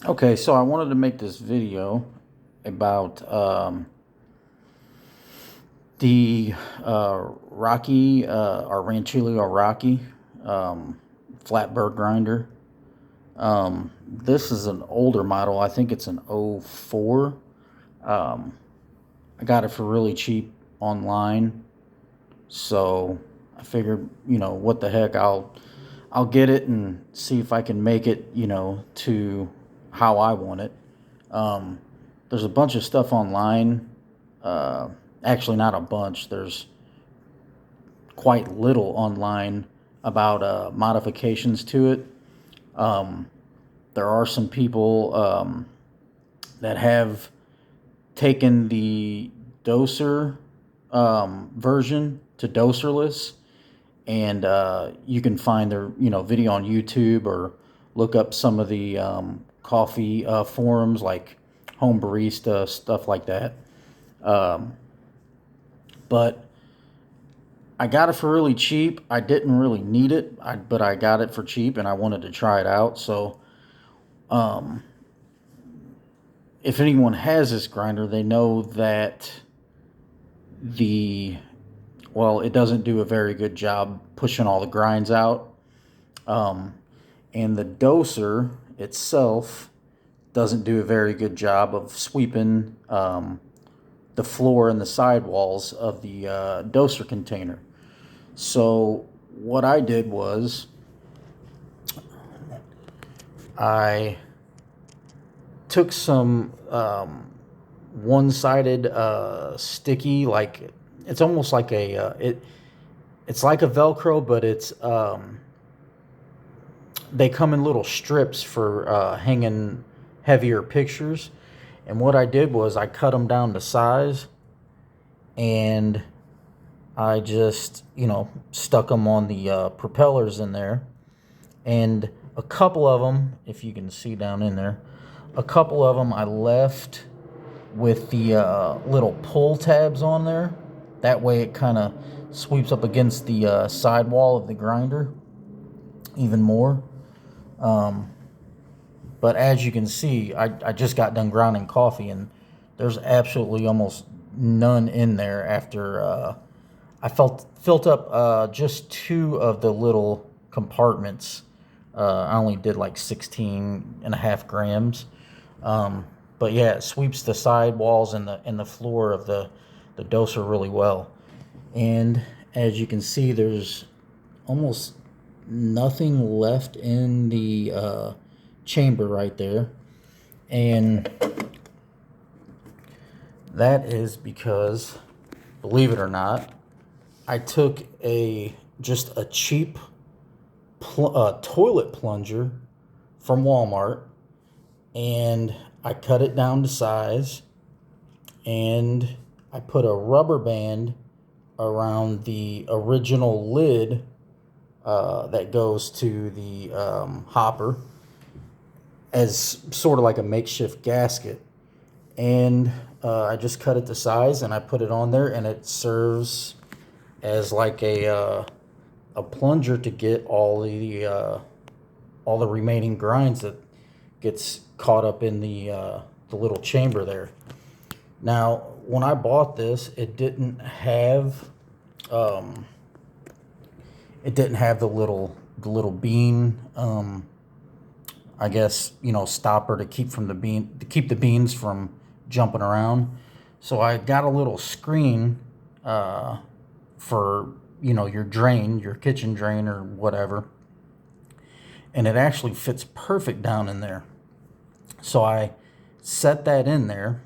Okay, so I wanted to make this video about the Rocky or Rancilio Rocky flatbird grinder. This is an older model. I think it's an '04. I got it for really cheap online, so I figured, what the heck, I'll get it and see if I can make it, to how I want it. There's a bunch of stuff online. Uh, Actually, not a bunch. There's quite little online about modifications to it. Um, there are some people that have taken the doser version to doserless, and you can find their video on YouTube, or look up some of the coffee forums like Home Barista, stuff like that. Um, but I got it for really cheap. I didn't really need it, but I got it for cheap, and I wanted to try it out. So um, if anyone has this grinder, they know that the it doesn't do a very good job pushing all the grinds out. Um, and the doser itself doesn't do a very good job of sweeping the floor and the sidewalls of the doser container. So what I did was I took some one-sided sticky, like it's almost like it's like a Velcro, but it's they come in little strips for hanging heavier pictures. And what I did was I cut them down to size, and I just, stuck them on the propellers in there. And a couple of them, if you can see down in there, a couple of them I left with the little pull tabs on there. That way it kind of sweeps up against the sidewall of the grinder even more. But as you can see, I just got done grounding coffee, and there's absolutely almost none in there after I filled up just two of the little compartments. I only did like 16.5 grams. But yeah, it sweeps the sidewalls and the floor of the doser really well. And as you can see, there's almost nothing left in the chamber right there. And that is because, believe it or not, I took just a cheap toilet plunger from Walmart, and I cut it down to size, and I put a rubber band around the original lid that goes to the hopper, as sort of like a makeshift gasket. And I just cut it to size, and I put it on there, and it serves as like a plunger to get all the remaining grinds that gets caught up in the little chamber there. Now, when I bought this, it didn't have the little bean, I guess, stopper to keep the beans from jumping around. So I got a little screen for your drain, your kitchen drain or whatever, and it actually fits perfect down in there. So I set that in there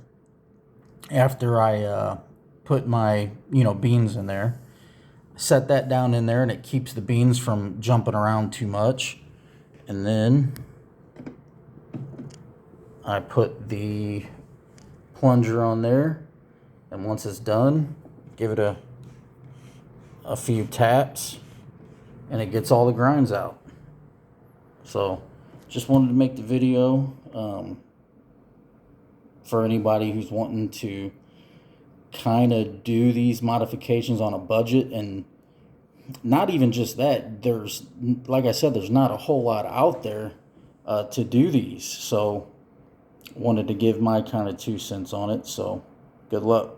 after I put my beans in there. Set that down in there, and it keeps the beans from jumping around too much. And then I put the plunger on there, and once it's done, give it a few taps, and it gets all the grinds out. So just wanted to make the video for anybody who's wanting to kind of do these modifications on a budget. And not even just that, like I said, there's not a whole lot out there to do these. So wanted to give my kind of 2 cents on it. So good luck.